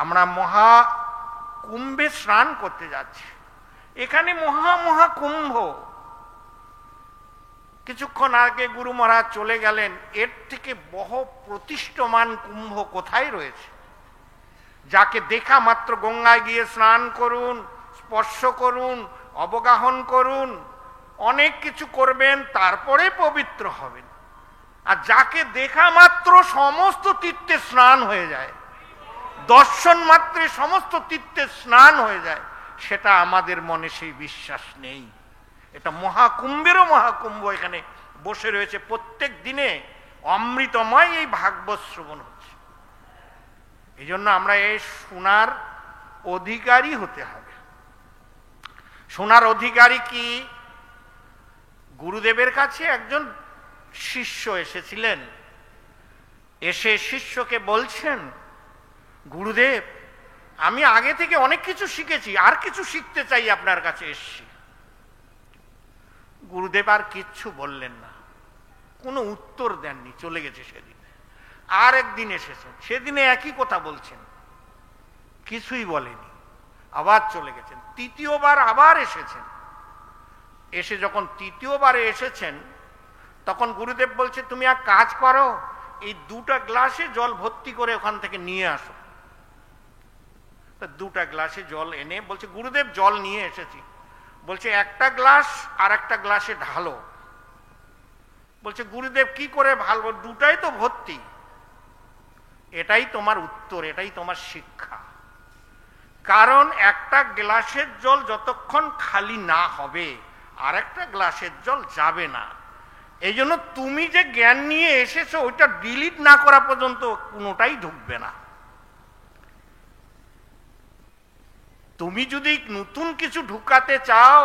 আমরা মহা কুম্ভে স্নান করতে যাচ্ছি। এখানে মহা কুম্ভ। কিছুক্ষণ আগে গুরু মহারাজ চলে গেলেন, এর থেকে বহু প্রতিষ্ঠমান কুম্ভ কোথায় রয়েছে? যাকে দেখা মাত্র গঙ্গায় গিয়ে স্নান করুন, স্পর্শ করুন, অবগাহন করুন, অনেক কিছু করবেন, তারপরে পবিত্র হবেন। আর যাকে দেখা মাত্র সমস্ত তীর্থে স্নান হয়ে যায়, দর্শন মাত্রে সমস্ত তীর্থে স্নান হয়ে যায়, সেটা আমাদের মনে সেই বিশ্বাস নেই। এটা মহাকুম্ভেরও মহাকুম্ভ এখানে বসে রয়েছে। প্রত্যেক দিনে অমৃতময় এই ভাগবত শ্রবণ হচ্ছে। এই জন্য আমরা এই শোনার অধিকারী হতে হবে। শোনার অধিকারী কি? গুরুদেবের কাছে একজন শিষ্য এসেছিলেন, এসে শিষ্যকে বলছেন, গুরুদেব, আমি আগে থেকে অনেক কিছু শিখেছি, আর কিছু শিখতে চাই, আপনার কাছে এসছি। গুরুদেব আর কিচ্ছু বললেন না, কোনো উত্তর দেননি, চলে গেছে। সেদিন আর একদিন এসেছেন, সেদিনে একই কথা বলছেন, কিছুই বলেনি, আবার চলে গেছেন। তৃতীয়বার আবার এসেছেন। এসে যখন তৃতীয়বারে এসেছেন, তখন গুরুদেব বলছে, তুমি এক কাজ করো, এই 2টা গ্লাসে জল ভর্তি করে ওখান থেকে নিয়ে আসো। 2টা গ্লাসে জল এনে বলছে, গুরুদেব জল নিয়ে এসেছি। বলছে, একটা গ্লাস আর একটা গ্লাসে ঢালো। বলছে, গুরুদেব কি করে ঢালবো? 2টাই তো ভর্তি। এটাই তোমার উত্তর, এটাই তোমার শিক্ষা। কারণ একটা গ্লাসের জল যতক্ষণ খালি না হবে, আর একটা গ্লাসের জল যাবে না। এই জন্য তুমি যে জ্ঞান নিয়ে এসেছো, ওইটা ডিলিট না করা পর্যন্ত কোনোটাই ঢুকবে না। তুমি যদি নতুন কিছু ঢুকাতে চাও,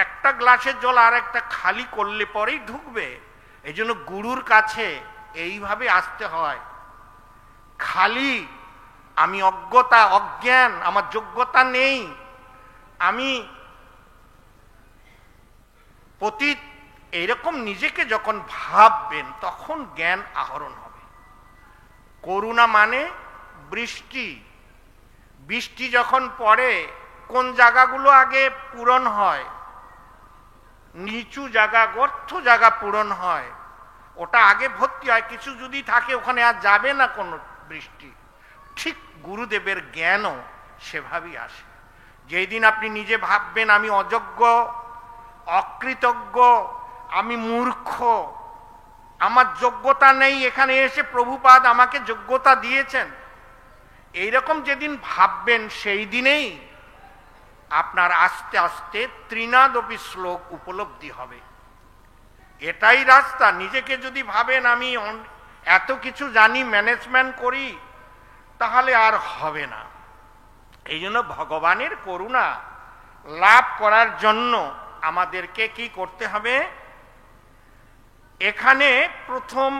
একটা গ্লাসের জল আর একটা খালি করলে পরেই ঢুকবে। এই জন্য গুরুর কাছে এইভাবে আসতে হয়। খালি আমি অজ্ঞান, আমার যোগ্যতা নেই, আমি পতিত, এইরকম নিজেকে যখন ভাববেন, তখন জ্ঞান আহরণ হবে। করুণা মানে বৃষ্টি। বৃষ্টি যখন পড়ে, কোন জায়গাগুলো আগে পূরণ হয়? নিচু জায়গা, গর্ত জায়গা পূরণ হয়, ওটা আগে ভর্তি হয়। কিছু যদি থাকে, ওখানে আর যাবে না কোনো বৃষ্টি। ঠিক গুরুদেবের জ্ঞানও সেভাবেই আসে। যেই দিন আপনি নিজে ভাববেন, আমি অযোগ্য, অকৃতজ্ঞ, আমি মূর্খ, আমার যোগ্যতা নেই, এখানে এসে প্রভুপাদ আমাকে যোগ্যতা দিয়েছেন, এইরকম যেদিন ভাববেন, সেই দিনেই আপনার আস্তে আস্তে ত্রিনাদপি শ্লোক উপলব্ধি হবে। এটাই রাস্তা। নিজেকে যদি ভাবেন আমি এত কিছু জানি, ম্যানেজমেন্ট করি, তাহলে আর হবে না। এই জন্য ভগবানের করুণা লাভ করার জন্য আমাদেরকে কি করতে হবে? এখানে প্রথম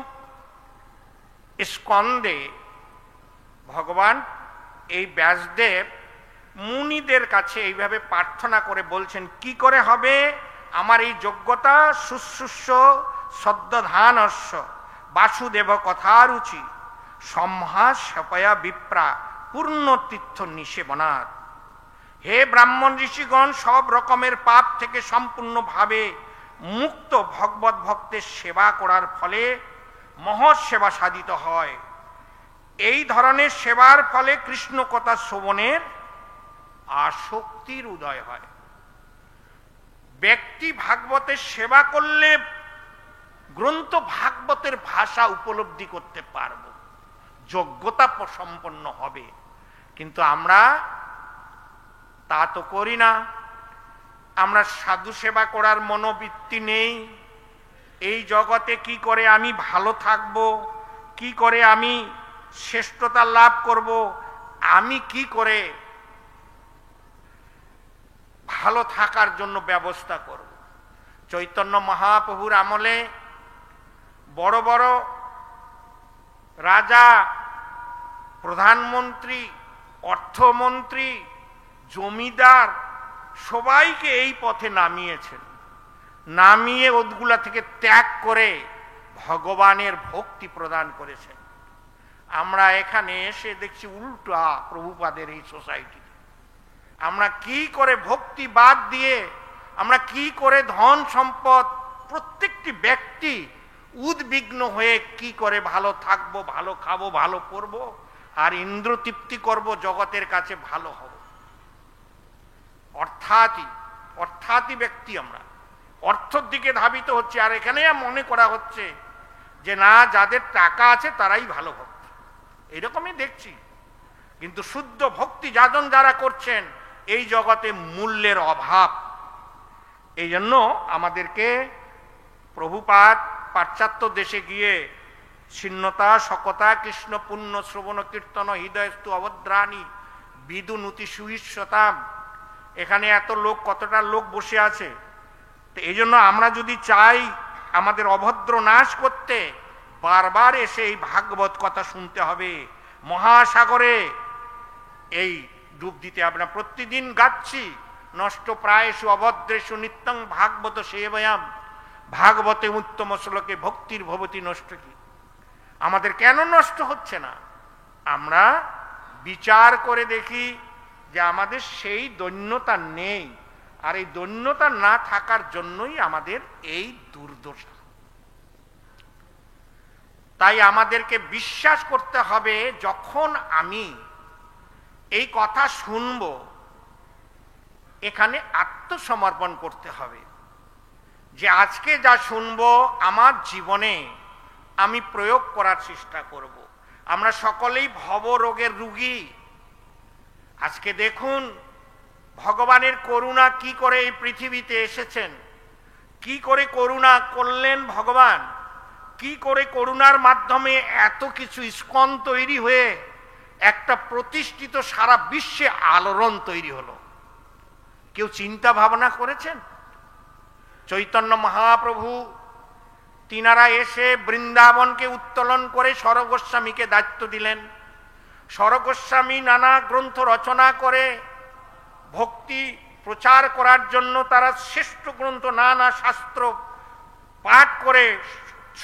স্কন্ধে ভগবান এই ব্যাসদেব মুনিদের কাছে এইভাবে প্রার্থনা করে বলছেন, কি করে হবে আমার এই যোগ্যতা? শুশ্রূষ্য সদ্যধানস্য বাসুদেব কথারুচি সম্হাসপয়া বিপ্রা পূর্ণ তীর্থ নিষেবনাথ। হে ব্রাহ্মণ ঋষিগণ, সব রকমের পাপ থেকে সম্পূর্ণভাবে মুক্ত ভগবত ভক্তের সেবা করার ফলে মহৎ সেবা সাধিত হয়। এই ধরনের সেবার ফলে কৃষ্ণ কথা শ্রবণের আসক্তির উদয় হয়। ব্যক্তি ভাগবতের সেবা করলে গ্রন্থ ভাগবতের ভাষা উপলব্ধি করতে পারব, যোগ্যতা সম্পন্ন হবে। কিন্তু আমরা তা তো করি না। আমরা সাধু সেবা করার মনোবৃত্তি নেই। এই জগতে কি করে আমি ভালো থাকব, কি করে আমি শ্রেষ্ঠতা লাভ করব, আমি কি করে ভালো থাকার জন্য ব্যবস্থা করব। চৈতন্য মহাপ্রভুর আমলে বড় বড় রাজা, প্রধানমন্ত্রী, অর্থমন্ত্রী, জমিদার সবাইকে এই পথে নামিয়েছেন। নামিয়ে ওগুলা থেকে ত্যাগ করে ভগবানের ভক্তি প্রদান করেছেন। আমরা এখানে এসে দেখছি উল্টা প্রভুপাদের এই সোসাইটি। আমরা কি করে ভক্তি বাদ দিয়ে, আমরা কি করে ধন সম্পদ, প্রত্যেকটি ব্যক্তি উদ্বিগ্ন হয়ে কি করে ভালো থাকবো, ভালো খাবো, ভালো করবো, আর ইন্দ্র তৃপ্তি করবো, জগতের কাছে ভালো হব। অর্থাৎই ব্যক্তি আমরা অর্থের দিকে ধাবিত হচ্ছে। আর এখানে মনে করা হচ্ছে যে না, যাদের টাকা আছে তারাই ভালো ভক্ত, এরকমই দেখছি। কিন্তু শুদ্ধ ভক্তি যাজন যারা করছেন, এই জগতে মূল্যের অভাব। এই জন্য আমাদেরকে প্রভুপাদ পাশ্চাত্য দেশে গিয়ে ছিন্নতা শকতা কৃষ্ণ পুণ্য শ্রবণ কীর্তন হৃদয়স্তু অভদ্রাণী বিদুনুতি সুহিষ্যতাম, এখানে এত লোক, কতটা লোক বসে আছে। তো এই জন্য আমরা যদি চাই আমাদের অভদ্র নাশ করতে, বারবার এসে এই ভাগবত কথা শুনতে হবে, মহাসাগরে এই ডুব দিতে হবে না। প্রতিদিন গাচ্ছি নষ্ট প্রায়শু অভদ্রেশু নিত্যং ভাগবত সেবয়াম, ভাগবতে উত্তম শ্লোকে ভক্তির ভবতি নষ্ট। কি আমাদের কেন নষ্ট হচ্ছে না? আমরা বিচার করে দেখি যে আমাদের সেই দৈন্যতা নেই, আর এই দৈন্যতা না থাকার জন্যই আমাদের এই দুর্দশা। তাই আমাদেরকে বিশ্বাস করতে হবে, যখন আমি এই কথা শুনব, এখানে আত্মসমর্পণ করতে হবে যে আজকে যা শুনব আমার জীবনে আমি প্রয়োগ করার চেষ্টা করব। আমরা সকলেই ভবরোগের রোগী। আজকে দেখুন ভগবানের করুণা কি করে এই পৃথিবীতে এসেছেন, কি করে করুণা করলেন ভগবান, কি করে করুণার মাধ্যমে এত কিছু ইস্কন তৈরি হয়ে একটা প্রতিষ্ঠিত সারা বিশ্বে আলোড়ন তৈরি হলো। কেউ চিন্তা ভাবনা করেছেন? চৈতন্য মহাপ্রভু তিনারা এসে বৃন্দাবনকে উত্তোলন করে স্বরগোস্বামীকে দায়িত্ব দিলেন। স্বরগোস্বামী নানা গ্রন্থ রচনা করে ভক্তি প্রচার করার জন্য তারা শ্রেষ্ঠ গ্রন্থ নানা শাস্ত্র পাঠ করে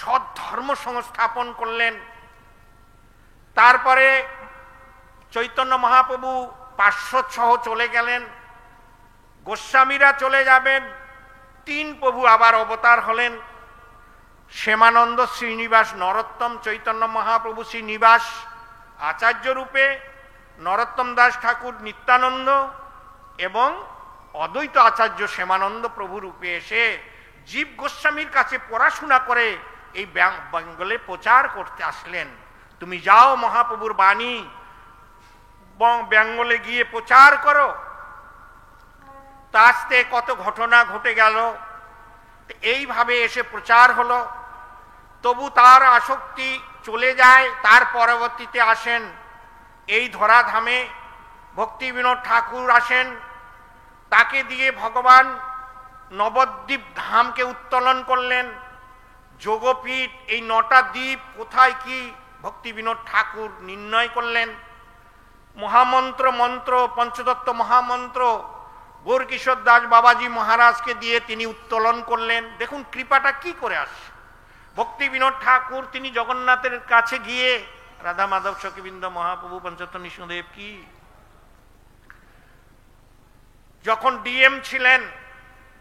সদ্ধর্ম সংস্থাপন করলেন। তারপরে চৈতন্য মহাপ্রভু পার্শ্বদ সহ চলে গেলেন, গোস্বামীরা চলে যাবেন, তিন প্রভু আবার অবতার হলেন। শ্যামানন্দ শ্রীনিবাস নরোত্তম, চৈতন্য মহাপ্রভু শ্রীনিবাস আচার্য রূপে, নরোত্তম দাস ঠাকুর নিত্যানন্দ এবং অদ্বৈত আচার্য শ্যামানন্দ প্রভু রূপে এসে জীব গোস্বামীর কাছে পড়াশোনা করে এই বেঙ্গলে প্রচার করতে আসলেন। তুমি যাও মহাপ্রভুর বাণী বেঙ্গলে গিয়ে প্রচার করো। তা আসতে কত ঘটনা ঘটে গেল, এইভাবে এসে প্রচার হলো। তবু তার আসক্তি চলে যায়। তার পরবর্তীতে আসেন এই ধরাধামে ভক্তি বিনোদ ঠাকুর আসেন, তাকে দিয়ে ভগবান নবদ্বীপ ধামকে উত্তোলন করলেন। যোগপীঠ, এই 9টা দ্বীপ কোথায় কি ভক্তি বিনোদ ঠাকুর নির্ণয় করলেন। মহামন্ত্র মন্ত্র, পঞ্চদত্ত মহামন্ত্র গৌরকিশোর দাস বাবাজি মহারাজকে দিয়ে তিনি উত্তোলন করলেন। দেখুন কৃপাটা কি করে আসে। ভক্তি বিনোদ ঠাকুর তিনি জগন্নাথের কাছে গিয়ে, রাধা মাধব সখীবৃন্দ মহাপ্রভু পঞ্চতত্ত্ব নৃসিংহদেব কি, যখন ডিএম ছিলেন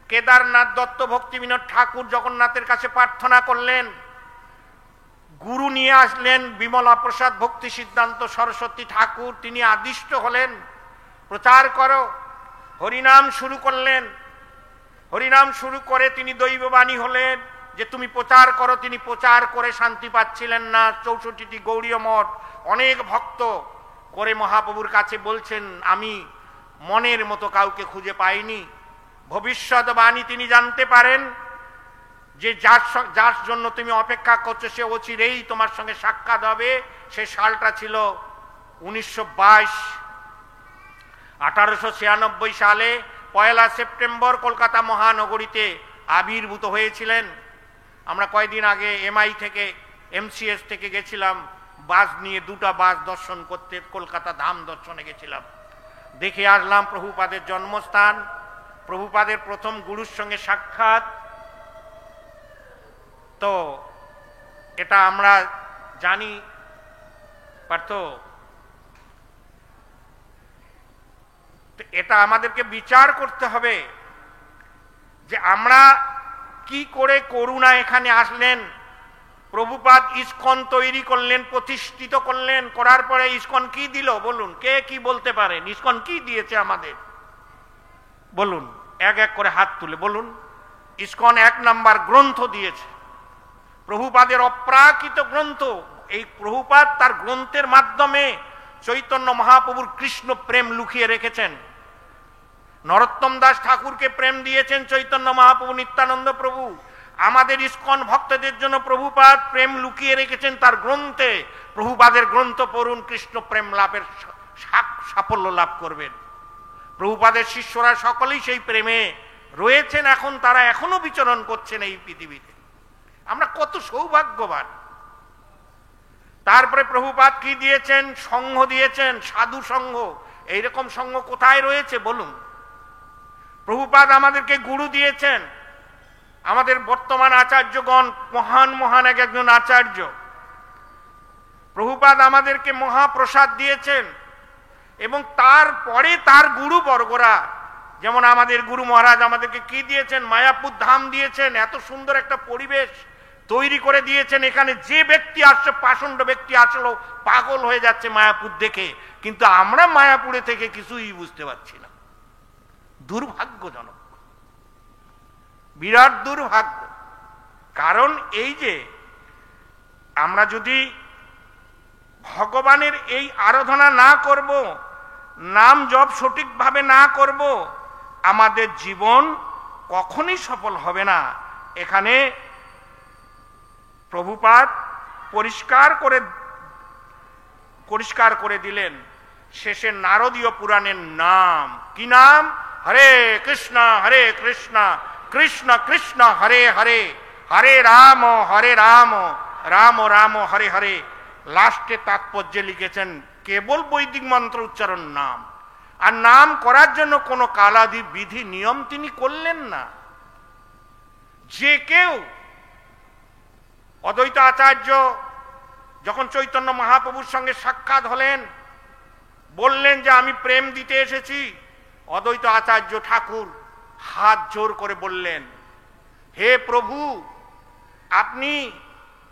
কেদারনাথ দত্ত, ভক্তি বিনোদ ঠাকুর জগন্নাথের কাছে প্রার্থনা করলেন। গুরু নিয়ে আসলেন বিমলা প্রসাদ ভক্তি সিদ্ধান্ত সরস্বতী ঠাকুর, তিনি আদিষ্ট হলেন প্রচার করো। হরিনাম শুরু করলেন। হরিনাম শুরু করে তিনি দৈববাণী হলেন যে তুমি প্রচার করো। তিনি প্রচার করে শান্তি পাচ্ছিলেন না। 64টি গৌড়ীয় মঠ, অনেক ভক্ত করে মহাপ্রভুর কাছে বলছেন আমি মনের মতো কাউকে খুঁজে পাইনি। ভবিষ্যৎবাণী তিনি জানতে পারেন যে যার জন্য তুমি অপেক্ষা করছো সে অচিরেই তোমার সঙ্গে সাক্ষাৎ হবে। সে সালটা ছিল 1922। 1896 সালে 1 সেপ্টেম্বর কলকাতা মহানগরীতে আবির্ভূত হয়েছিলেন। আমরা কয়েকদিন আগে এমআই থেকে এমসিএস থেকে গেছিলাম বাস নিয়ে, 2টা বাস দর্শন করতে কলকাতা ধাম দর্শনে গেছিলাম। দেখে আসলাম প্রভুপাদের জন্মস্থান, প্রভুপাদের প্রথম গুরুর সঙ্গে সাক্ষাৎ। তো এটা আমরা জানি পারত? এটা আমাদেরকে বিচার করতে হবে যে আমরা কি করে করুণা এখানে আসলেন। প্রভুপাদ ইস্কন তৈরি করলেন, প্রতিষ্ঠিত করলেন, করার পরে ইস্কন কি দিল বলুন? কে কি বলতে পারেন? ইস্কন কি দিয়েছে আমাদের বলুন? এক এক করে হাত তুলে বলুন। ইস্কন 1 নাম্বার গ্রন্থ দিয়েছে, প্রভুপাদের অপ্রাকৃত গ্রন্থ। এই প্রভুপাদ তার গ্রন্থের মাধ্যমে চৈতন্য মহাপ্রভুর কৃষ্ণ প্রেম লুকিয়ে রেখেছেন। নরোত্তম দাস ঠাকুরকে প্রেম দিয়েছেন চৈতন্য মহাপ্রভু, নিত্যানন্দ প্রভু। আমাদের ইস্কন ভক্তদের জন্য প্রভুপাদ প্রেম লুকিয়ে রেখেছেন তার গ্রন্থে। প্রভুপাদের গ্রন্থ পড়ুন, কৃষ্ণ প্রেম লাভের সাফল্য লাভ করবেন। প্রভুপাদের শিষ্যরা সকলেই সেই প্রেমে রয়েছেন, এখন তারা এখনো বিচরণ করছেন এই পৃথিবীতে। আমরা কত সৌভাগ্যবান। তারপরে প্রভুপাদ কি দিয়েছেন? সংঘ দিয়েছেন, সাধু সংঘ। এইরকম সংঘ কোথায় রয়েছে বলুন? প্রভুপাদ আমাদেরকে গুরু দিয়েছেন। আমাদের বর্তমান আচার্যগণ মহান মহান একজন আচার্য। প্রভুপাদ আমাদেরকে মহাপ্রসাদ দিয়েছেন এবং তারপরে তার গুরু বর্গরা, যেমন আমাদের গুরু মহারাজ আমাদেরকে কি দিয়েছেন? মায়াপুর ধাম দিয়েছেন। এত সুন্দর একটা পরিবেশ তৈরি করে দিয়েছেন। এখানে যে ব্যক্তি আসছে, পাষণ্ড ব্যক্তি আসলো, পাগল হয়ে যাচ্ছে মায়াপুর দেখে, কিন্তু আমরা মায়াপুরে থেকে কিছুই বুঝতে পারছি না। দুর্ভাগ্যজনক, বিরাট দুর্ভাগ্য। কারণ এই যে আমরা যদি ভগবানের এই আরাধনা না করব, নাম জপ সঠিকভাবে না করব, আমাদের জীবন কখনই সফল হবে না। এখানে প্রভুপাদ পরিষ্কার করে দিলেন শেষে নারদীয় পুরাণের নাম। কি নাম? হরে কৃষ্ণ কৃষ্ণ কৃষ্ণ হরে হরে, হরে রাম রাম রাম হরে হরে। লাস্টে তাৎপর্যে লিখেছেন কেবল বৈদিক মন্ত্র উচ্চারণ নাম। আর নাম করার জন্য কোনো কালাদি বিধি নিয়ম তিনি করলেন না। যে কেউ, অদ্বৈত আচার্য যখন চৈতন্য মহাপ্রভুর সঙ্গে সাক্ষাৎ হলেন, বললেন যে আমি প্রেম দিতে এসেছি, অদ্বৈত আচার্য ঠাকুর হাত জোর করে বললেন, হে প্রভু, আপনি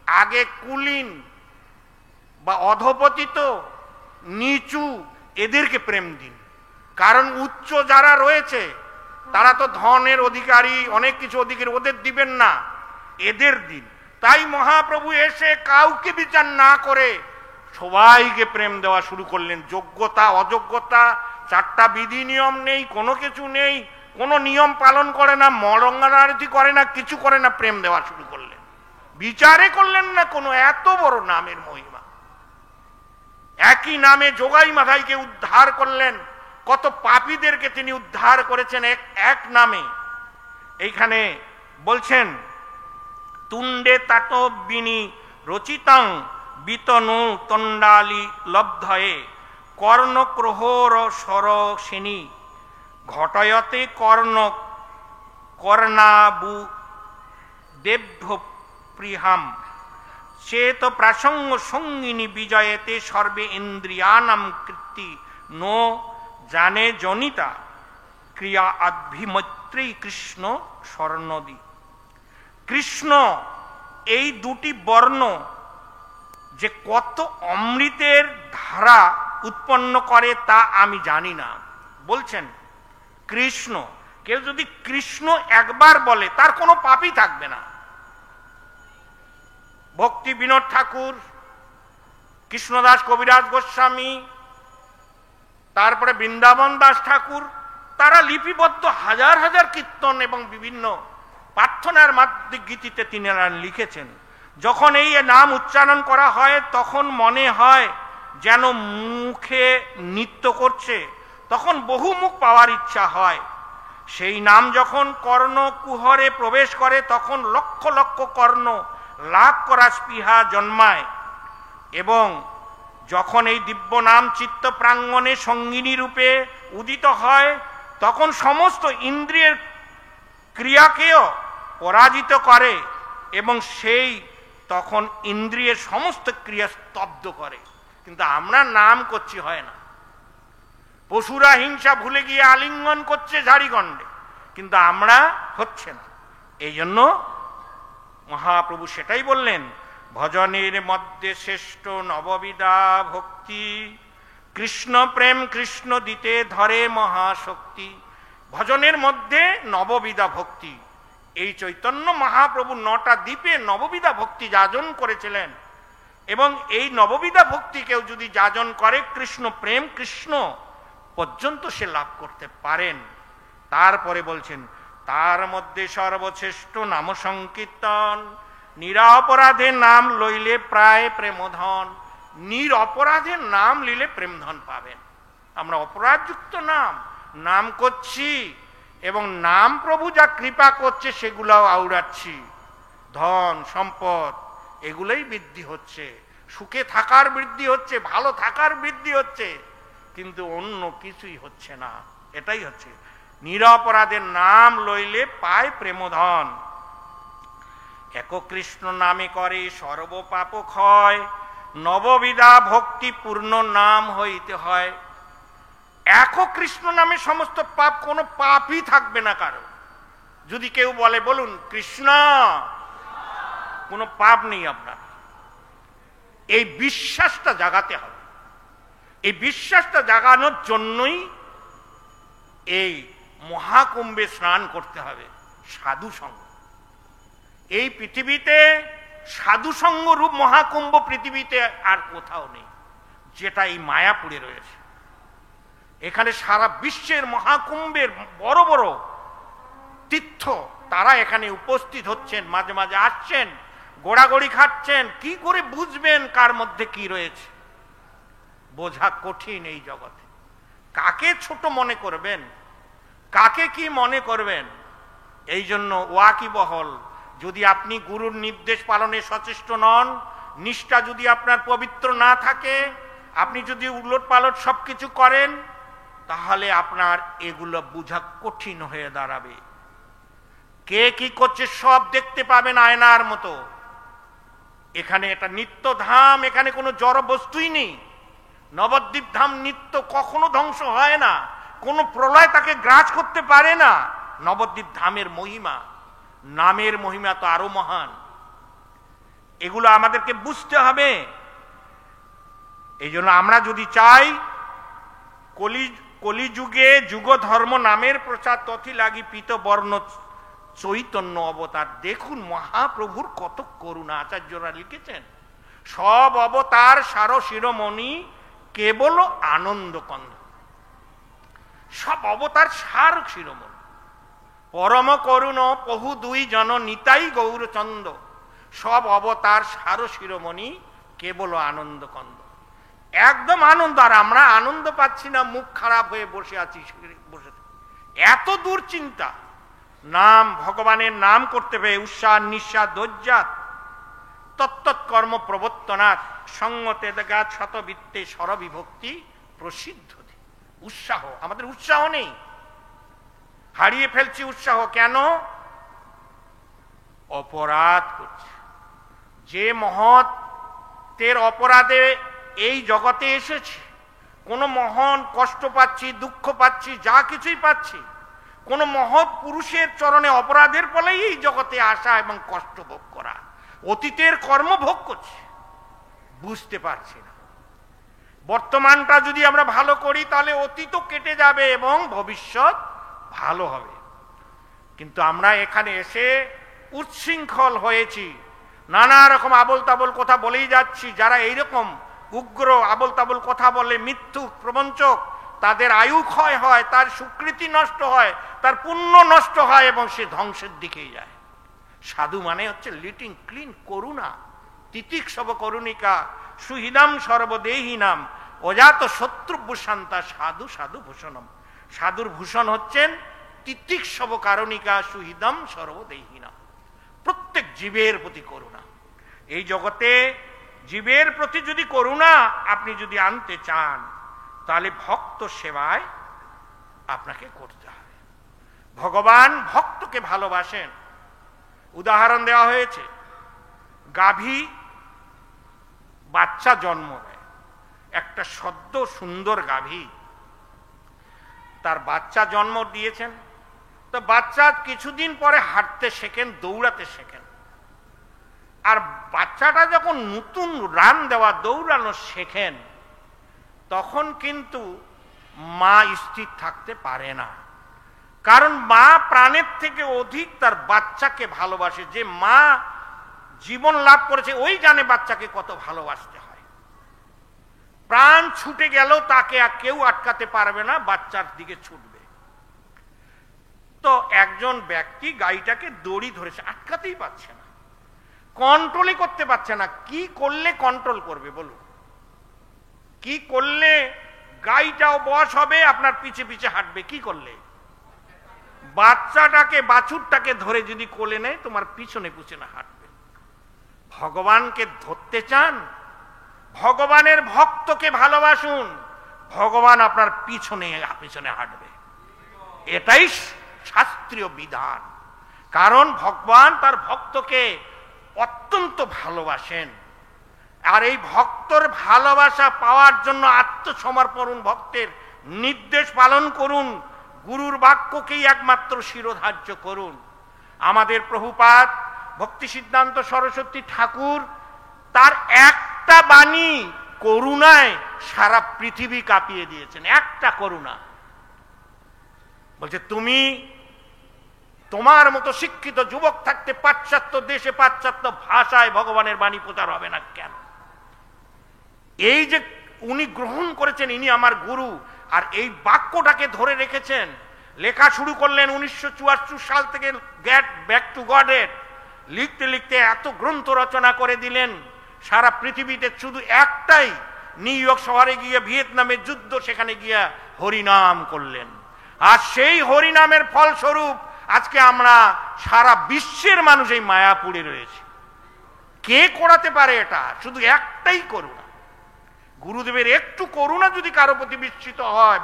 আগে কুলীন বা অধপতিত নিচু এদেরকে প্রেম দিন, কারণ উচ্চ যারা রয়েছে তারা তো ধনের অধিকারী, অনেক কিছু অধিকারী, ওদের দিবেন না, এদের দিন। তাই মহাপ্রভু এসে কাউকে বিচার না করে সবাইকে প্রেম দেওয়া শুরু করলেন। যোগ্যতা অযোগ্যতা, 4টা বিধি নিয়ম নেই, কোনো কিছু নেই, কোনো নিয়ম পালন করে না, মলঙ্গারতি করে না, কিছু করে না, প্রেম দেওয়া শুরু করলেন। বিচারে করলেন না কোনো। এত বড় নামের মহিমা। একই নামে যোগাই মাথাইকে উদ্ধার করলেন, কত পাপীদেরকে তিনি উদ্ধার করেছেন এক নামে। এইখানে বলছেন তুণ্ডে তাটবিনী রচিতাং বিতনু তন্ডালি লব্ধয়ে কর্ণক্রোহর সরসেনী ঘটয়তে কর্ণাবু দেব্য প্রিহাম চেত প্রাসঙ্গ সঙ্গিনী বিজয়েতে সর্বে ইন্দ্রিয়ানাম কৃতি নো জানে জনিতা ক্রিয়া আদ্ভিমৈত্রী কৃষ্ণ স্বর্ণদি। কৃষ্ণ এই দুটি বর্ণ যে কত অমৃতের ধারা উৎপন্ন করে তা আমি জানি না। বলছেন কৃষ্ণ, কেউ যদি কৃষ্ণ একবার বলে তার কোনো পাপই থাকবে না। ভক্তি বিনোদ ঠাকুর, কৃষ্ণদাস কবিরাজ গোস্বামী, তারপরে বৃন্দাবন দাস ঠাকুর, তারা লিপিবদ্ধ হাজার হাজার কীর্তন এবং বিভিন্ন প্রার্থনার মাধ্যমে গীতিতে তিনারা লিখেছেন। যখন এই নাম উচ্চারণ করা হয় তখন মনে হয় যেন মুখে নৃত্য করছে, তখন বহু মুখ পাওয়ার ইচ্ছা হয়। সেই নাম যখন কর্ণ কুহরে প্রবেশ করে তখন লক্ষ লক্ষ কর্ণ লাভ করা স্পৃহা জন্মায়, এবং যখন এই দিব্য নাম চিত্ত প্রাঙ্গণে সঙ্গিনী রূপে উদিত হয় তখন সমস্ত ইন্দ্রিয়ের ক্রিয়াকেও পরাজিত করে এবং সেই তখন ইন্দ্রিয়ের সমস্ত ক্রিয়া স্তব্ধ করে। কিন্তু আমরা নাম করছি, হয় না। পশুরা হিংসা ভুলে গিয়ে আলিঙ্গন করছে ঝাড়িগণ্ডে, কিন্তু আমরা হচ্ছে না। এই জন্য মহাপ্রভু সেটাই বললেন, ভজনের মধ্যে শ্রেষ্ঠ নববিধা ভক্তি, কৃষ্ণ প্রেম কৃষ্ণ দিতে ধরে মহাশক্তি। ভজনের মধ্যে নববিধা ভক্তি, এই চৈতন্য মহাপ্রভু 9টা দ্বীপে নববিধা ভক্তি যাজন করেছিলেন, এবং এই নববিধা ভক্তি কেউ যদি যাজন করে কৃষ্ণ প্রেম কৃষ্ণ পর্যন্ত সে লাভ করতে পারেন। তারপরে বলছেন, তার মধ্যে সর্বশ্রেষ্ঠ নাম সংকীর্তন, নিরপরাধে নাম লইলে প্রায় প্রেমধন। নিরপরাধে নাম লিলে প্রেমধন পাবেন। আমরা অপরাধযুক্ত নাম করছি, এবং নাম প্রভু যা কৃপা করছে সেগুলাও আউড়াচ্ছি। ধন সম্পদ এগুলোই বৃদ্ধি হচ্ছে, সুখে থাকার বৃদ্ধি হচ্ছে, ভালো থাকার বৃদ্ধি হচ্ছে, কিন্তু অন্য কিছুই হচ্ছে না। এটাই হচ্ছে নিরপরাধের নাম লইলে পায় প্রেমধন। এক কৃষ্ণ নামে করে সর্বপাপ ক্ষয়, নববিধা ভক্তি পূর্ণ নাম হইতে হয়। এক কৃষ্ণ নামে সমস্ত পাপ, কোনো পাপই থাকবে না কারো। যদি কেউ বলে বলুন কৃষ্ণ, কোনো পাপ নেই আপনার। এই বিশ্বাসটা জাগাতে হবে। এই বিশ্বাসটা জাগানোর জন্যই এই মহাকুম্ভে স্নান করতে হবে। সাধু সঙ্গ, এই পৃথিবীতে সাধু সঙ্গ রূপ মহাকুম্ভ পৃথিবীতে আর কোথাও নেই, যেটা এই মায়াপুরে রয়েছে। এখানে সারা বিশ্বের মহাকুম্ভের বড় বড় তীর্থ তারা এখানে উপস্থিত হচ্ছেন, মাঝে মাঝে আসছেন, গোড়াগড়ি খাচ্ছেন। কি করে বুঝবেন কার মধ্যে কি রয়েছে? বোঝা কঠিন এই জগতে। কাকে ছোট মনে করবেন, কাকে কি মনে করবেন? এই জন্য ওয়াকিবহল, যদি আপনি গুরুর নির্দেশ পালনে সচেষ্ট নন, নিষ্ঠা যদি আপনার পবিত্র না থাকে, আপনি যদি উলট পালট সবকিছু করেন, তাহলে আপনার এগুলো বোঝা কঠিন হয়ে দাঁড়াবে। কে কি করছে সব দেখতে পাবেন আয়নার মতো। এখানে এটা নিত্য ধাম, এখানে কোনো জড় বস্তুই নেই। নবদ্বীপ ধাম নিত্য, কখনো ধ্বংস হয় না, কোনো প্রলয় তাকে গ্রাস করতে পারে না। নবদ্বীপ ধামের মহিমা, নামের মহিমা তো আরো মহান। এগুলো আমাদেরকে বুঝতে হবে। এই জন্য আমরা যদি চাই কলিযুগে যুগ ধর্ম নামের প্রচার তথি লাগি পীত বর্ণ চৈতন্য অবতার। দেখুন মহাপ্রভুর কত করুণা। আচার্যরা লিখেছেন, সব অবতার সার শিরোমণি কেবল আনন্দ কন্দ। সব অবতার সার শিরোমণি, পরম করুণ বহু দুই জন নিতাই গৌরচন্দ। সব অবতার সার শিরোমণি কেবল আনন্দ কন্দ। একদম আনন্দ। আর আমরা আনন্দ পাচ্ছি না, মুখ খারাপ হয়ে বসে আছি। এত দূর চিন্তা। নাম, ভগবানের নাম করতে পেরে উৎসাহ নিঃশ্বাস দজ্জাত তত্তৎকর্ম প্রবর্তনাথ সঙ্গতে দেগাত শতবৃত্তে স্বরবিভক্তি প্রসিদ্ধ। উৎসাহ, আমাদের উৎসাহ নেই, হারিয়ে ফেলছি উৎসাহ। কেন? অপরাধ করছে। যে মহতের অপরাধে এই জগতে এসেছি, কোন মহান কষ্ট পাচ্ছি, দুঃখ পাচ্ছি, যা কিছুই পাচ্ছি, কোন মহৎ পুরুষের চরণে অপরাধের ফলেই এই জগতে আসা এবং কষ্ট ভোগ করা। অতীতের কর্ম ভোগ করছি, বুঝতে পারছি না। বর্তমানটা যদি আমরা ভালো করি তাহলে অতীতও কেটে যাবে এবং ভবিষ্যৎ ভালো হবে। কিন্তু আমরা এখানে এসে উচ্ছৃঙ্খল হয়েছি, নানা রকম আবল তাবল কথা বলেই যাচ্ছি। যারা এইরকম উগ্র আবল তাবল কথা বলে, মিথ্যুক প্রবঞ্চক, তাদের আয়ু ক্ষয় হয়, তার সুকৃতি নষ্ট হয়, তার পুণ্য নষ্ট হয় এবং সে ধ্বংসের দিকেই যায়। সাধু মানে হচ্ছে লিটিং ক্লিন করুণা, তিতিক্ষব করুণিকা, সুহৃদাম সর্বদেহিনাম, অজাত শত্রুভূষান্তা সাধু সাধু ভূষণম। সাধুর ভূষণ হচ্ছেন তিতিক্ষব কারণিকা, সুহৃদাম সর্বদেহিনাম। প্রত্যেক জীবের প্রতি করুণা। এই জগতে জীবের প্রতি যদি করুণা আপনি যদি আনতে চান, তাহলে ভক্ত সেবায় আপনাকে করতে হবে। ভগবান ভক্তকে ভালোবাসেন। উদাহরণ দেওয়া হয়েছে, গাভী বাচ্চা জন্ম দেয়, একটা সদ্য সুন্দর গাভী, তার বাচ্চা জন্ম দিয়েছেন। তো বাচ্চা কিছুদিন পরে হাঁটতে শেখেন, দৌড়াতে শেখেন। আর বাচ্চাটা যখন নতুন রান দেওয়া, দৌড়ানো শেখেন, তখন কিন্তু মা স্থির থাকতে পারে না। কারণ মা প্রাণের থেকে অধিক তার বাচ্চাকে ভালোবাসে। যে মা জীবন লাভ করেছে ওই জানে বাচ্চাকে কত ভালোবাসতে হয়। প্রাণ ছুটে গেল তাকে আর কেউ আটকাতে পারবে না, বাচ্চার দিকে ছুটবে। তো একজন ব্যক্তি গাড়িটাকে দড়ি ধরেছে, আটকাতেই পারছে না, কন্ট্রোলই করতে পারছে না। কি করলে কন্ট্রোল করবে বলুন? কি করলে গাড়িটাও বশ হবে, আপনার পিছে পিছে হাঁটবে? কি করলে? বাচ্চাটাকে, বাছুরটাকে ধরে যদি কোলে নেয়, তোমার পিছনে পিছনে হাঁটবে। ভগবানকে ধরতে চান? ভগবানের ভক্তকে ভালোবাসুন, ভগবান আপনার পিছনে পিছনে হাঁটবে। এটাই শাস্ত্রীয় বিধান। কারণ ভগবান তার ভক্তকে অত্যন্ত ভালোবাসেন। আর এই ভক্তর ভালোবাসা পাওয়ার জন্য আত্মসমর্পণ, ভক্তের নির্দেশ পালন করুন, গুরুর বাক্যকেই একমাত্র শিরোধার্য করুন। আমাদের প্রভুপাদ ভক্তি সিদ্ধান্ত সরস্বতী ঠাকুর তার একটা বাণী করুণায় সারা পৃথিবী কাঁপিয়ে দিয়েছেন। একটা করুণা, বলছে তুমি তোমার মতো শিক্ষিত যুবক থাকতে পাশ্চাত্য দেশে পাশ্চাত্য ভাষায় ভগবানের বাণী প্রচার হবে না কেন? এই যে উনি গ্রহণ করেছেন, ইনি আমার গুরু, আর এই বাক্যটাকে ধরে রেখেছেন। লেখা শুরু করলেন 1974 সাল থেকে, গেট ব্যাক টু গডের লিখতে লিখতে এত গ্রন্থ রচনা করে দিলেন। সারা পৃথিবীতে শুধু একটাই, নিউ ইয়র্ক শহরে গিয়ে ভিয়েতনামের যুদ্ধ, সেখানে গিয়া হরিনাম করলেন। আর সেই হরিনামের ফলস্বরূপ আজকে আমরা সারা বিশ্বের মানুষ এই মায়াপুরে রয়েছে। কে করাতে পারে এটা? শুধু একটাই করুণা। গুরুদেবের একটু করুণা যদি কারো প্রতি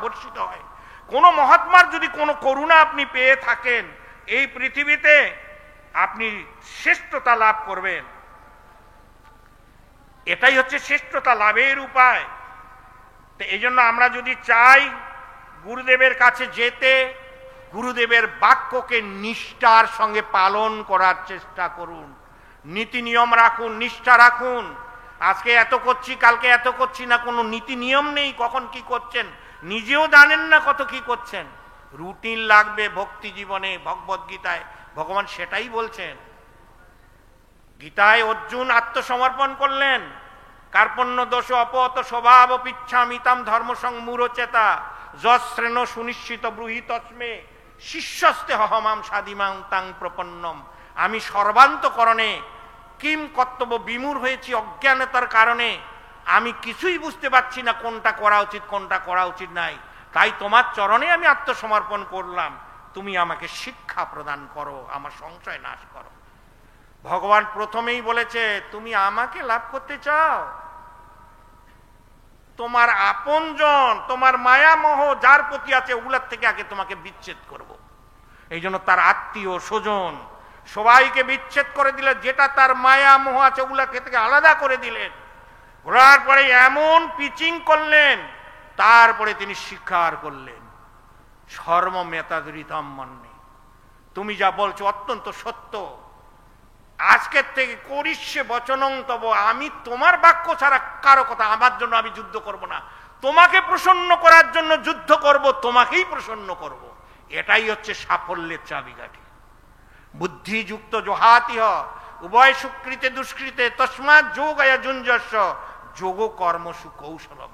বর্ষিত হয়, কোন মহাত্মার যদি কোনো করুণা আপনি পেয়ে থাকেন, এই পৃথিবীতে আপনি শ্রেষ্ঠতা লাভ করবেন। এটাই হচ্ছে শ্রেষ্ঠতা লাভের উপায়। তো এই জন্য আমরা যদি চাই গুরুদেবের কাছে যেতে, গুরুদেবের বাক্যকে নিষ্ঠার সঙ্গে পালন করার চেষ্টা করুন। নীতি নিয়ম রাখুন, নিষ্ঠা রাখুন। আজকে এত করছি, কালকে এত করছি না, কোনো নীতি নিয়ম নেই। কখন কি করছেন নিজেও জানেন না, কত কি করছেন। রুটিন লাগবে ভক্তি জীবনে। ভগবদ গীতায় ভগবান সেটাই বলছেন। গীতায় অর্জুন আত্মসমর্পণ করলেন। কার্পণ্য দোষ অপহত স্বভাব পিচ্ছামিতাম ধর্ম সংমূঢ়চেতা যশ্রেণ সুনিশ্চিত ব্রূহি তস্মে শিষ্যস্তে হহমাম সাদিমাং তাং প্রপন্নম। আমি সর্বান্তকরণে কিম কর্তব্য বিমূঢ় হয়েছি অজ্ঞানতার কারণে। আমি কিছুই বুঝতে পারছি না কোনটা করা উচিত, কোনটা করা উচিত নাই। তাই তোমার চরণে আমি আত্মসমর্পণ করলাম। তুমি আমাকে শিক্ষা প্রদান করো, আমার সংশয় নাশ করো। ভগবান প্রথমেই বলেছে, তুমি আমাকে লাভ করতে চাও? তোমার আপনজন, তোমার মায়া মোহ যার প্রতি আছে, ওগুলার থেকে আগে তোমাকে বিচ্ছেদ করব। এই জন্য তার আত্মীয় স্বজন সবাইকে বিচ্ছেদ করে দিলেন। যেটা তার মায়া মোহ আছে, ওগুলাকে থেকে আলাদা করে দিলেন। ঘোরার পরে এমন পিচিং করলেন, তারপরে তিনি স্বীকার করলেন, সর্বমেতাদৃতম মন্যে, তুমি যা বলছো অত্যন্ত সত্য। আজকের থেকে করিষ্যে বচনং তব, আমি তোমার বাক্য ছাড়া কারো কথা, আমার জন্য আমি যুদ্ধ করব না। তোমাকে প্রসন্ন করার জন্য যুদ্ধ করব, তোমাকেই প্রসন্ন করব। এটাই হচ্ছে সাফল্যের চাবিকাঠি। বুদ্ধিযুক্ত জহাতিহ উভয় সুকৃতে দুষ্কৃতে তস্মাৎ যোগয়া যুঞ্জস্য যোগ কর্মসু কৌশলম।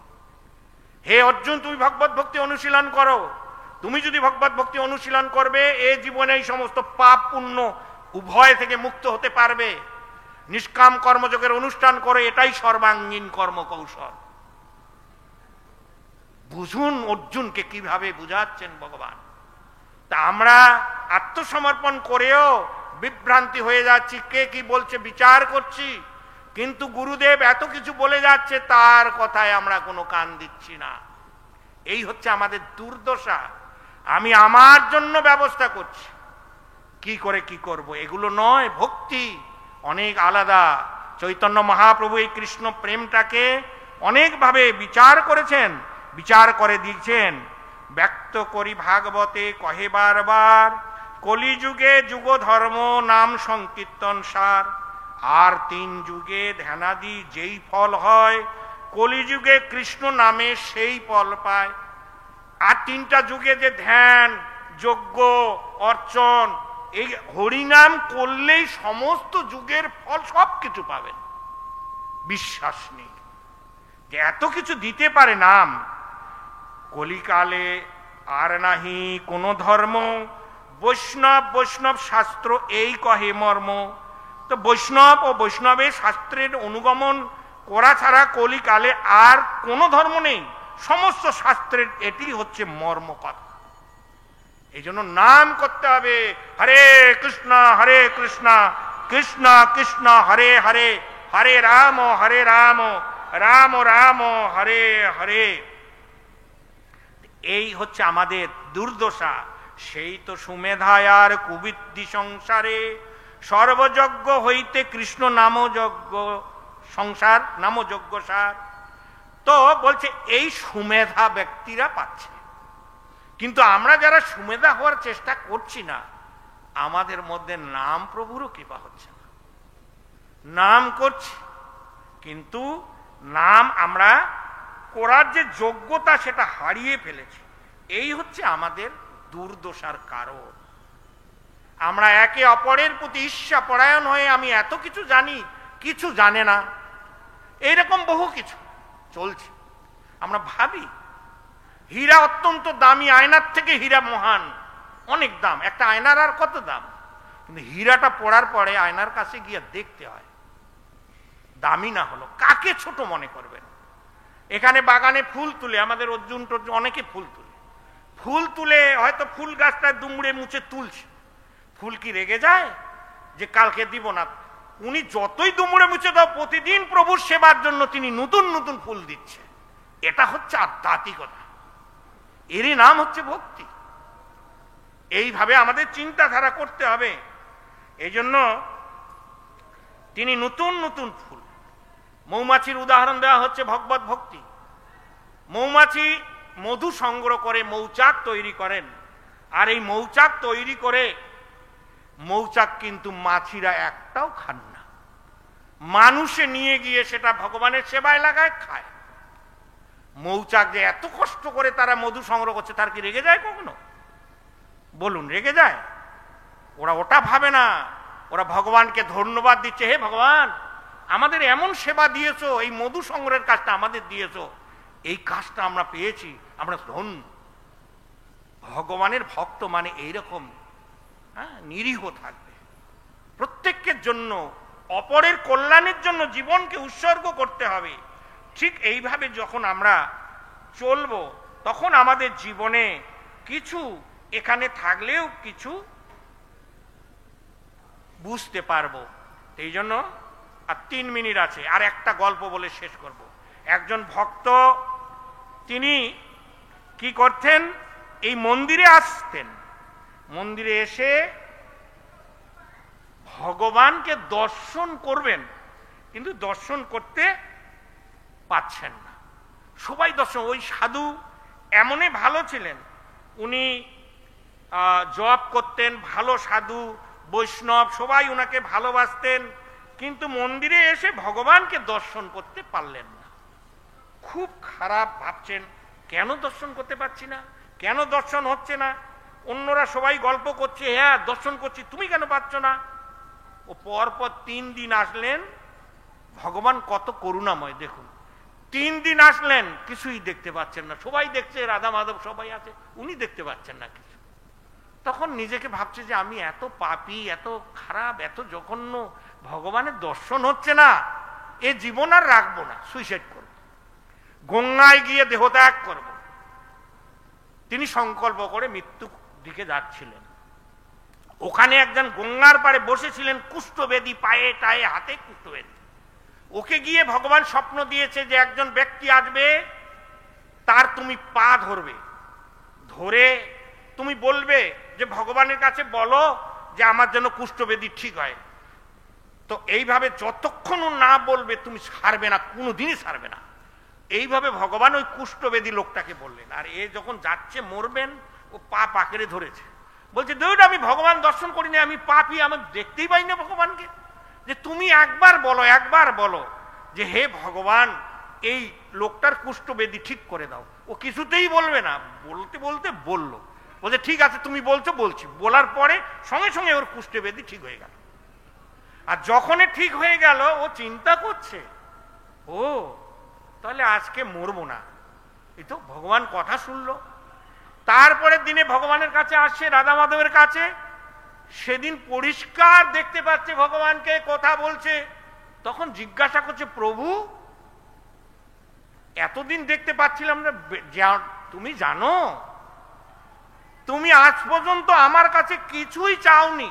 হে অর্জুন, তুমি ভগবত ভক্তি অনুশীলন করো। তুমি যদি ভগবত ভক্তি অনুশীলন করবে, এ জীবনে এই সমস্ত পাপ পুণ্য উভয় থেকে মুক্ত হতে পারবে। নিষ্কাম কর্মযোগের অনুষ্ঠান করে, এটাই সর্বাঙ্গীন কর্মকৌশল। বুঝুন অর্জুনকে কিভাবে বুঝাচ্ছেন ভগবান। তা আমরা আত্মসমর্পণ করেও বিভ্রান্তি হয়ে যাচ্ছি, কে কি বলছে বিচার করছি, কিন্তু গুরুদেব এত কিছু বলে যাচ্ছে, তার কথায় আমরা কোনো কান দিচ্ছি না। এই হচ্ছে আমাদের দুর্দশা। আমি আমার জন্য ব্যবস্থা করছি, কি করে কি করব, এগুলো নয়। ভক্তি অনেক আলাদা। চৈতন্য মহাপ্রভু এই কৃষ্ণ প্রেমটাকে অনেকভাবে বিচার করেছেন, বিচার করে দিয়েছেন। ব্যক্ত করি ভাগবতে কহে বারবার, কলিযুগে যুগ ধর্ম নাম সংকীর্তন সার। আর 3 যুগে ধ্যানাদি যেই ফল হয়, কলিযুগে কৃষ্ণ নামে সেই ফল পায়। আর 3টা যুগে যে ধ্যান, যজ্ঞ, অর্চন, এই হরিনাম করলেই সমস্ত যুগের ফল সব কিছু পাবেন। বিশ্বাস নেই যে এত কিছু দিতে পারে নাম। কলিকালে আর নাহি কোন ধর্ম, বৈষ্ণব শাস্ত্র এই কহে মর্ম। তো বৈষ্ণব ও বৈষ্ণবের শাস্ত্রের অনুগমন করা ছাড়া কলিকালে আর কোনো ধর্ম নেই। সমস্ত শাস্ত্রের এটি হচ্ছে মর্ম কথা। এই জন্য নাম করতে হবে, হরে কৃষ্ণ কৃষ্ণ কৃষ্ণ হরে হরে, হরে রাম রাম রাম হরে হরে। এই হচ্ছে আমাদের দুর্দশা। সেই তো সুমেধায় আর কুবৃদ্ধি সংসারে, সর্বযজ্ঞ হইতে কৃষ্ণ নামযজ্ঞ সংসার নামযজ্ঞ সার। তো বলছে এই সুমেধা ব্যক্তিরা পাচ্ছে, কিন্তু আমরা যারা সুমেধা হওয়ার চেষ্টা করছি না, আমাদের মধ্যে নাম প্রভুরও কৃপা হচ্ছে না। নাম করছি, কিন্তু নাম আমরা করার যে যোগ্যতা সেটা হারিয়ে ফেলেছি। এই হচ্ছে আমাদের দুর্দশার কারণ। আমরা একে অপরের প্রতি ঈর্ষা পরায়ণ হয়ে আমি এত কিছু জানি, কিছু জানে না, এইরকম বহু কিছু চলছে। আমরা ভাবি হীরা অত্যন্ত দামি, আয়নার থেকে হীরা মহান, অনেক দাম। একটা আয়নার আর কত দাম, কিন্তু হীরাটা পড়ার পরে আয়নার কাছে গিয়ে দেখতে হয়। দামি না হলো কাকে ছোট মনে করবেন? এখানে বাগানে ফুল তুলে, আমাদের অর্জুন অনেকে ফুল তুলে হয়তো ফুল গাছটায় দুমড়ে মুছে তুলছে। ফুল কি রেগে যায় যে কালকে দিব না? উনি যতই দুমড়ে মুছে দাও, প্রতিদিন প্রভুর সেবার জন্য তিনি নতুন নতুন ফুল দিচ্ছে। এটা হচ্ছে আধ্যাত্মিকতা, এরই নাম হচ্ছে ভক্তি। এইভাবে আমাদের চিন্তাধারা করতে হবে। এই জন্য তিনি নতুন নতুন ফুল, মৌমাছির উদাহরণ দেওয়া হচ্ছে ভগবত ভক্তি। মৌমাছি মধু সংগ্রহ করে মৌচাক তৈরি করেন, আর এই মৌচাক তৈরি করে মৌচাক কিন্তু মাছিরা একটাও খান না, মানুষে নিয়ে গিয়ে সেটা ভগবানের সেবায় লাগায়, খায়। মৌচাক যে এত কষ্ট করে তারা মধু সংগ্রহ করছে, তার কি রেগে যায় কখনো? বলুন, রেগে যায়? ওরা ওটা ভাবে না, ওরা ভগবানকে ধন্যবাদ দিচ্ছে, হে ভগবান আমাদের এমন সেবা দিয়েছো, এই মধু সংগ্রহের কাজটা আমাদের দিয়েছো, এই কাজটা আমরা পেয়েছি, আমরা ধন্য। ভগবানের ভক্ত মানে এইরকম নিরীহ থাকবে, প্রত্যেকের জন্য অপরের কল্যাণের জন্য জীবনকে উৎসর্গ করতে হবে। ঠিক এইভাবে যখন আমরা চলবো, তখন আমাদের জীবনে কিছু এখানে থাকলেও কিছু বুঝতে পারবো। এই জন্য আর 3 মিনিট আছে, আর একটা গল্প বলে শেষ করব। একজন ভক্ত, তিনি কি করতেন, এই মন্দিরে আসতেন, মন্দিরে এসে ভগবানকে দর্শন করবেন, কিন্তু দর্শন করতে পাচ্ছেন না। সবাই দর্শন, ওই সাধু এমনই ভালো ছিলেন, উনি জপ করতেন, ভালো সাধু, বৈষ্ণব সবাই উনাকে ভালোবাসতেন, কিন্তু মন্দিরে এসে ভগবানকে দর্শন করতে পারলেন না। খুব খারাপ ভাবছেন, কেন দর্শন করতে পারছি না, কেন দর্শন হচ্ছে না? অন্যরা সবাই গল্প করছে, হ্যাঁ দর্শন করছি, তুমি কেন পাচ্ছ না? ও পরপর 3 দিন আসলেন। ভগবান কত করুণাময় দেখুন, 3 দিন আসলেন, কিছুই দেখতে পাচ্ছেন না। সবাই দেখছে, রাধা মাধব সবাই আছে, উনি দেখতে পাচ্ছেন না কিছু। তখন নিজেকে ভাবছে যে আমি এত পাপী, এত খারাপ, এত জঘন্য, ভগবানের দর্শন হচ্ছে না, এ জীবন আর রাখবো না, সুইসাইড করব, গঙ্গায় গিয়ে দেহত্যাগ করব। তিনি সংকল্প করে মৃত্যু দিকে যাচ্ছিলেন। ওখানে একজন গঙ্গার পাড়ে বসেছিলেন, কুষ্ঠবেদী, পায়ে টায়ে হাতে কুষ্ঠবেদী। ওকে গিয়ে ভগবান স্বপ্ন দিয়েছে যে একজন ব্যক্তি আসবে, তার তুমি পা ধরবে, ধরে তুমি বলবে যে ভগবানের কাছে বলো যে আমার যেন কুষ্ঠবেদী ঠিক হয়। তো এইভাবে যতক্ষণ না বলবে তুমি ছাড়বে না, কোনোদিনই ছাড়বে না। এইভাবে ভগবান ওই কুষ্ঠবেদী লোকটাকে বললেন। আর এ যখন যাচ্ছে মরবেন, ও পা পাকড়ে ধরেছে, বলছে দুইট আমি ভগবান দর্শন করিনি, আমি পাপী, আমি দেখতেই পাই না ভগবানকে। যে তুমি একবার বলো যে হে ভগবান এই লোকটার কুষ্ঠবেদী ঠিক করে দাও। ও কিছুতেই বলবে না, বলতে বলতে বললো, বলছে ঠিক আছে তুমি বলছো, বলছি। বলার পরে সঙ্গে সঙ্গে ওর কুষ্ঠবেদী ঠিক হয়ে গেল। আর যখন ঠিক হয়ে গেল, ও চিন্তা করছে, ও তাহলে আজকে মরবো না, এই তো ভগবান কথা শুনলো। তারপরের দিনে ভগবানের কাছে আসছে, রাধা মাধবের কাছে। সেদিন পরিষ্কার দেখতে পাচ্ছে ভগবানকে, কথা বলছে। তখন জিজ্ঞাসা করছে, প্রভু এতদিন দেখতে পাচ্ছিলাম না, তুমি জানো তুমি আজ পর্যন্ত আমার কাছে কিছুই চাওনি।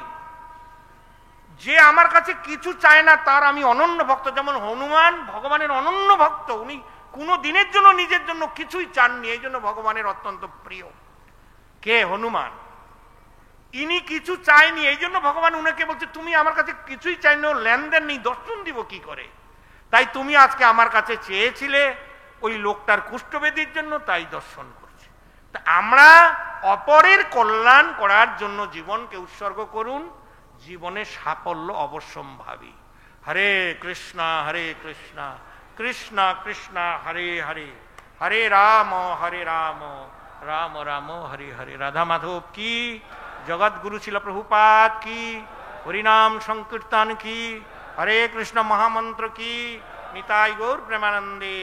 যে আমার কাছে কিছু চায় না তার আমি অনন্য ভক্ত। যেমন হনুমান ভগবানের অনন্য ভক্ত, উনি কোনো দিনের জন্য নিজের জন্য কিছুই চাননি, এই জন্য ভগবানের অত্যন্ত প্রিয়। কে? হনুমান। ইনি কিছু চায়নি, এই জন্য ভগবান উনাকে বলছে তুমি আমার কাছে কিছুই চাইনি, লেনদেন নেই, দর্শন দিব কি করে? তাই তুমি আজকে আমার কাছে চেয়েছিলে ওই লোকটার কুষ্ঠবেদীর জন্য, তাই দর্শন করছি। তা আমরা অপরের কল্যাণ করার জন্য জীবনকে উৎসর্গ করুন, জীবনে সাফল্য অবশ্যম্ভাবী। হরে কৃষ্ণ কৃষ্ণ কৃষ্ণ হরে হরে, হরে রাম রাম রাম হরে হরে। রাধা মাধব কি, জগৎগুরু ছিল প্রভুপাদ কি, হরিনাম সংকীর্তন কি, হরে কৃষ্ণ মহামন্ত্র কি, নিতাই গৌর প্রেমানন্দে।